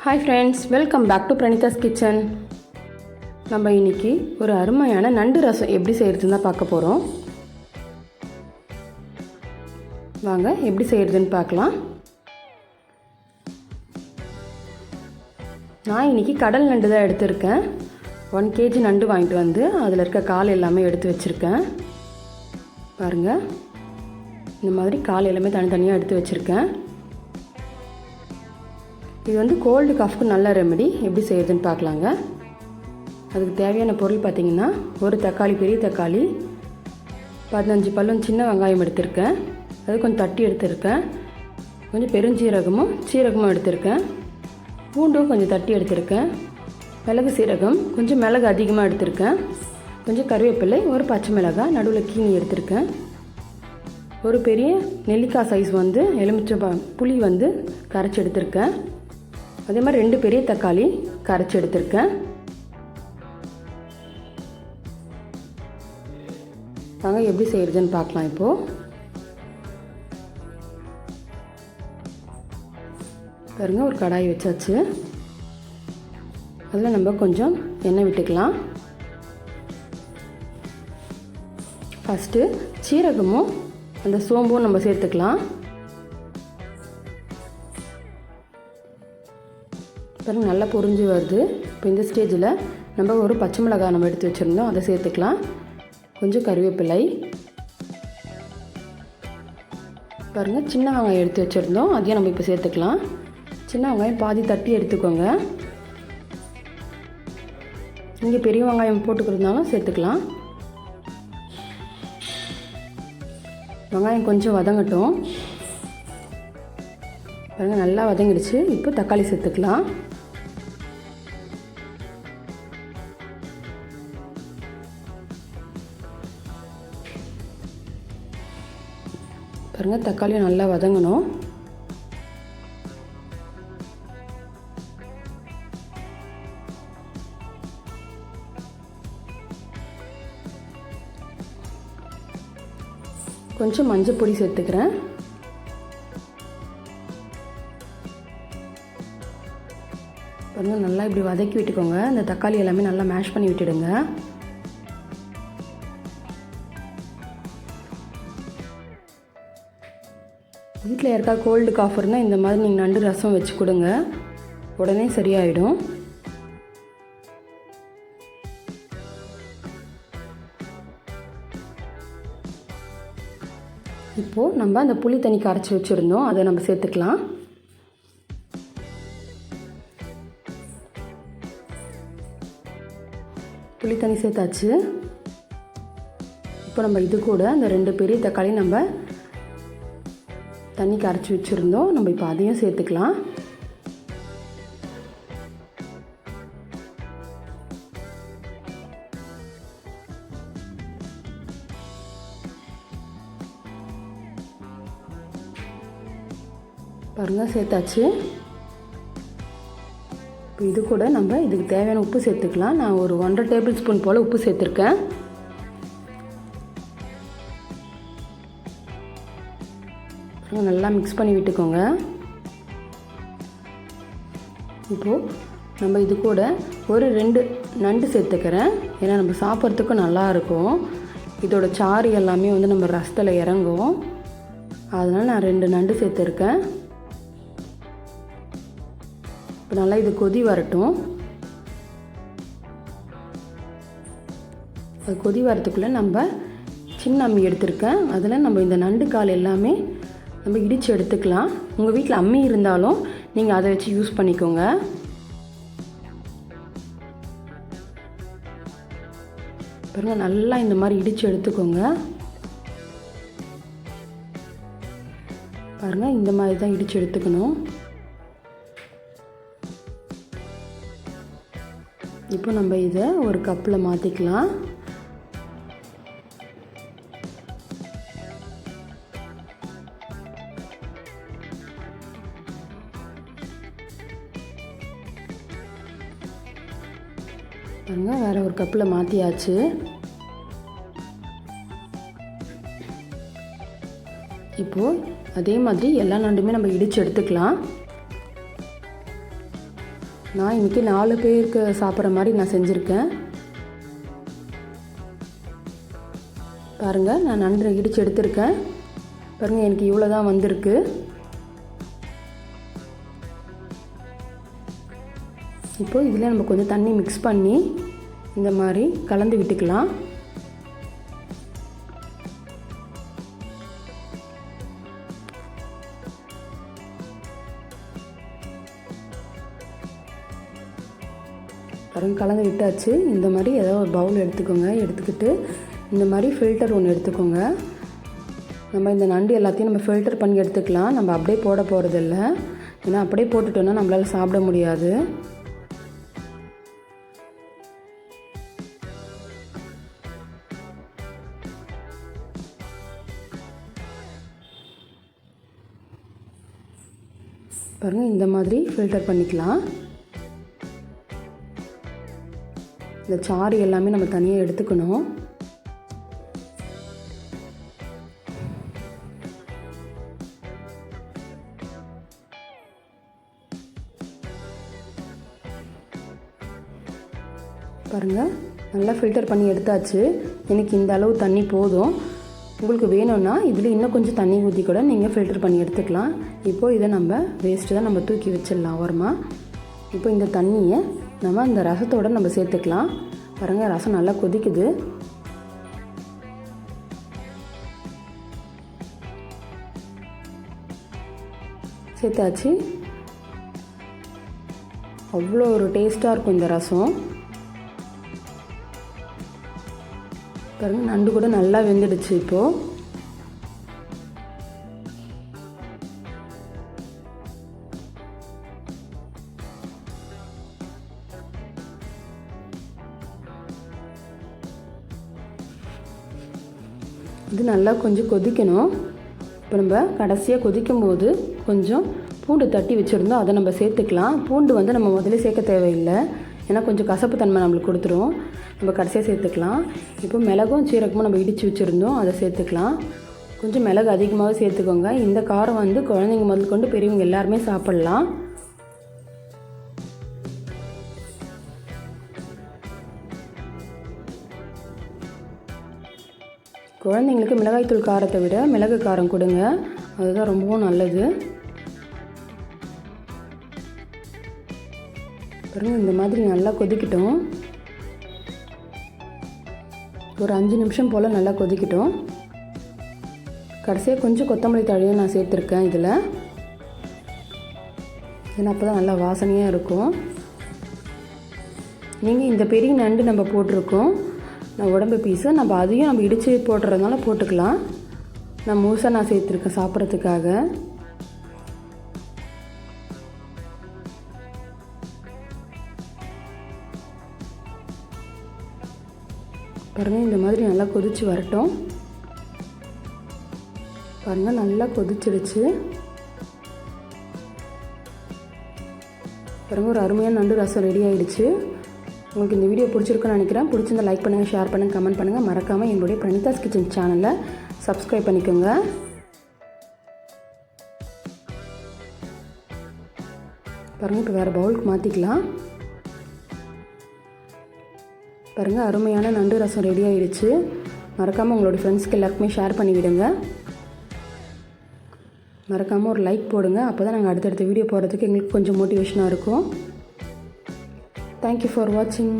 Hi friends, welcome back to PraneethasKitchen. நம்ம இன்னைக்கு ஒரு அருமையான நண்டு ரசம் எப்படி செய்யறதுன்னு பார்க்க போறோம். வாங்க எப்படி செய்யறதுன்னு பார்க்கலாம். நான் இன்னைக்கு கடல் நண்டு தான் எடுத்துர்க்கேன். 1 kg நண்டு வாங்கிட்டு வந்து அதில் இருக்க கால் எல்லாமே எடுத்து வச்சிருக்கேன். பாருங்க. இந்த மாதிரி கால் எல்லாமே தனித்தனியாக எடுத்து வச்சிருக்கேன். இது வந்து கோல்டு காஃப்க்கு நல்ல ரெமெடி. எப்படி செய்யறதுன்னு பார்க்கலாங்க. அதுக்கு தேவையான பொருள் பார்த்திங்கன்னா ஒரு தக்காளி, பெரிய தக்காளி, 15 பல்லும் சின்ன வெங்காயம் எடுத்திருக்கேன். அது கொஞ்சம் தட்டி எடுத்திருக்கேன். கொஞ்சம் பெருஞ்சீரகமும் சீரகமும் எடுத்திருக்கேன். பூண்டும் கொஞ்சம் தட்டி எடுத்திருக்கேன். மிளகு சீரகம், கொஞ்சம் மிளகு அதிகமாக எடுத்திருக்கேன். கொஞ்சம் கருவேப்பிலை, ஒரு பச்சை மிளகாய் நடுவில் கீனி எடுத்திருக்கேன். ஒரு பெரிய நெல்லிக்காய் சைஸ் வந்து எலுமிச்சை புளி வந்து கரைச்சி எடுத்திருக்கேன். அதே மாதிரி 2 பெரிய தக்காளி கரைச்சி எடுத்திருக்கேன். வாங்க எப்படி செய்யறதுன்னு பார்க்கலாம். இப்போது பாருங்க, ஒரு கடாய் வச்சாச்சு. அதில் நம்ம கொஞ்சம் எண்ணெய் விட்டுக்கலாம். ஃபஸ்ட்டு சீரகமும் அந்த சோம்பும் நம்ம சேர்த்துக்கலாம். பாருங்கள், நல்லா பொரிஞ்சு வருது. இப்போ இந்த ஸ்டேஜில் நம்ம ஒரு பச்சை மிளகாய் நம்ம எடுத்து வச்சுருந்தோம், அதை சேர்த்துக்கலாம். கொஞ்சம் கருவேப்பிலை, பாருங்கள் சின்ன வெங்காயம் எடுத்து வச்சுருந்தோம், அதையும் நம்ம இப்போ சேர்த்துக்கலாம். சின்ன வெங்காயம் பாதி தட்டி எடுத்துக்கோங்க. இங்கே பெரிய வெங்காயம் போட்டுக்கிறதுனாலும் சேர்த்துக்கலாம். வெங்காயம் கொஞ்சம் வதங்கட்டும். பாருங்கள், நல்லா வதங்கிடுச்சு. இப்போ தக்காளி சேர்த்துக்கலாம். பாருங்கள், தக்காளியும் நல்லா வதங்கணும். கொஞ்சம் மஞ்சள் பொடி சேர்த்துக்கிறேன். பாருங்கள், நல்லா இப்படி வதக்கி விட்டுக்கோங்க. இந்த தக்காளி எல்லாமே நல்லா மேஷ் பண்ணி விட்டுடுங்க. வீட்டில் யாருக்கா கோல்டு காஃபர்னால் இந்த மாதிரி நீங்கள் நண்டு ரசம் வச்சு கொடுங்க, உடனே சரியாயிடும். இப்போது நம்ம அந்த புளி தண்ணி கரைச்சி வச்சுருந்தோம், அதை நம்ம சேர்த்துக்கலாம். புளி தண்ணி சேர்த்தாச்சு. இப்போ நம்ம இது கூட அந்த 2 பெரிய தக்காளி நம்ம தண்ணி கரைச்சி வச்சுருந்தோம், நம்ம இப்போ அதையும் சேர்த்துக்கலாம். பாருங்கள், சேர்த்தாச்சு. இப்போ இது கூட நம்ம இதுக்கு தேவையான உப்பு சேர்த்துக்கலாம். நான் ஒரு 1.5 டேபிள் ஸ்பூன் போல் உப்பு சேர்த்துருக்கேன். நல்லா மிக்ஸ் பண்ணி விட்டுக்கோங்க. இப்போது நம்ம இது கூட ஒரு 2 நண்டு சேர்த்துக்கிறேன். ஏன்னா நம்ம சாப்பிட்றதுக்கும் நல்லாயிருக்கும். இதோட சாறு எல்லாமே வந்து நம்ம ரசத்தில் இறங்கும். அதனால் நான் 2 நண்டு சேர்த்துருக்கேன். இப்போ நல்லா இது கொதி வரட்டும். அது கொதி வரத்துக்குள்ளே நம்ம சின்ன அம்மி எடுத்துருக்கேன். அதில் நம்ம இந்த நண்டு கால் எல்லாமே நம்ம இடித்து எடுத்துக்கலாம். உங்கள் வீட்டில் அம்மி இருந்தாலும் நீங்கள் அதை வச்சு யூஸ் பண்ணிக்கோங்க. பாருங்கள், நல்லா இந்த மாதிரி இடித்து எடுத்துக்கோங்க. பாருங்கள், இந்த மாதிரி தான் இடித்து எடுத்துக்கணும். இப்போ நம்ம இதை ஒரு கப்பில் மாற்றிக்கலாம். பாருங்க, வேறு ஒரு கப்பில் மாற்றியாச்சு. இப்போது அதே மாதிரி எல்லா நண்டுமே நம்ம இடித்து எடுத்துக்கலாம். நான் இன்றைக்கி 4 பேருக்கு சாப்பிட்ற மாதிரி நான் செஞ்சுருக்கேன். பாருங்கள், நான் நண்டு இடித்து எடுத்திருக்கேன். பாருங்கள், எனக்கு இவ்வளோ தான் வந்திருக்கு. இப்போ இதில் நம்ம கொஞ்சம் தண்ணி மிக்ஸ் பண்ணி இந்த மாதிரி கலந்து விட்டுக்கலாம். பாருங்கள், கலந்து விட்டாச்சு. இந்த மாதிரி ஏதாவது ஒரு பவுல் எடுத்துக்கோங்க. எடுத்துக்கிட்டு இந்த மாதிரி ஃபில்டர் ஒன்று எடுத்துக்கோங்க. நம்ம இந்த நண்டு எல்லாத்தையும் நம்ம ஃபில்டர் பண்ணி எடுத்துக்கலாம். நம்ம அப்படியே போட போகிறதில்ல. ஏன்னா அப்படியே போட்டுட்டோன்னா நம்மளால் சாப்பிட முடியாது. பாருங்கள், இந்த மாதிரி ஃபில்டர் பண்ணிக்கலாம். இந்த சாறு எல்லாமே நம்ம தனியாக எடுத்துக்கணும். பாருங்கள், நல்லா ஃபில்டர் பண்ணி எடுத்தாச்சு. எனக்கு இந்த அளவு தண்ணி போதும். உங்களுக்கு வேணும்னா இதில் இன்னும் கொஞ்சம் தண்ணி ஊற்றி கூட நீங்கள் ஃபில்டர் பண்ணி எடுத்துக்கலாம். இப்போது இதை நம்ம வேஸ்ட்டு தான் நம்ம தூக்கி வச்சிடலாம் ஓரமாக. இப்போ இந்த தண்ணியை நம்ம இந்த ரசத்தோடு நம்ம சேர்த்துக்கலாம். பாருங்கள், ரசம் நல்லா கொதிக்குது. சேர்த்தாச்சு. அவ்வளோ ஒரு டேஸ்ட்டாக இருக்கும் இந்த ரசம். பாருங்கள், நண்டு கூட நல்லா வெந்துடுச்சு. இப்போது இது நல்லா கொஞ்சம் கொதிக்கணும். இப்போ நம்ம கடைசியாக கொதிக்கும்போது கொஞ்சம் பூண்டு தட்டி வச்சுருந்தோம், அதை நம்ம சேர்த்துக்கலாம். பூண்டு வந்து நம்ம முதல்ல சேர்க்க தேவையில்லை, ஏன்னா கொஞ்சம் கசப்பு தன்மை நம்மளுக்கு கொடுத்துரும். நம்ம கடைசியாக சேர்த்துக்கலாம். இப்போ மிளகும் சீரகமும் நம்ம இடித்து வச்சுருந்தோம், அதை சேர்த்துக்கலாம். கொஞ்சம் மிளகு அதிகமாகவே சேர்த்துக்கோங்க. இந்த காரம் வந்து குழந்தைங்க முதல் கொண்டு பெரியவங்க எல்லாருமே சாப்பிட்லாம். குழந்தைங்களுக்கு மிளகாய்த்தூள் காரத்தை விட மிளகு காரம் கொடுங்க, அதுதான் ரொம்பவும் நல்லது. பாருங்கள், இந்த மாதிரி நல்லா கொதிக்கட்டும். ஒரு 5 நிமிஷம் போல் நல்லா கொதிக்கட்டும். கடைசியாக கொஞ்சம் கொத்தமல்லி தழையும் நான் சேர்த்துருக்கேன் இதில், ஏன்னா அப்போ தான் நல்லா வாசனையாக இருக்கும். நீங்கள் இந்த பெரிய நண்டு நம்ம போட்டிருக்கோம், நான் உடம்பு பீஸு, நம்ம அதையும் நம்ம இடித்து போடுறதுனால போட்டுக்கலாம். நான் முழுசாக நான் சேர்த்துருக்கேன் சாப்பிட்றதுக்காக. பாருங்கள், இந்த மாதிரி நல்லா கொதித்து வரட்டும். பாருங்கள், நல்லா கொதிச்சிடுச்சு. பாருங்கள், ஒரு அருமையான நண்டு ரசம் ரெடி ஆகிடுச்சு. உங்களுக்கு இந்த வீடியோ பிடிச்சிருக்குன்னு நினைக்கிறேன். பிடிச்சிருந்தா லைக் பண்ணுங்கள், ஷேர் பண்ணுங்கள், கமெண்ட் பண்ணுங்கள். மறக்காமல் என்னுடைய பிரணீதாஸ் கிச்சன் சேனலை சப்ஸ்கிரைப் பண்ணிக்கோங்க. பாருங்கள், இப்போ வேறு பவுலுக்கு மாற்றிக்கலாம். பாருங்கள், அருமையான நண்டு ரசம் ரெடி ஆகிடுச்சு. மறக்காமல் உங்களோட ஃப்ரெண்ட்ஸ்க்கு எல்லாருக்குமே ஷேர் பண்ணிவிடுங்க. மறக்காமல் ஒரு லைக் போடுங்க, அப்போ தான் நாங்கள் அடுத்தடுத்த வீடியோ போடுறதுக்கு எங்களுக்கு கொஞ்சம் மோட்டிவேஷனாக இருக்கும். Thank you for watching.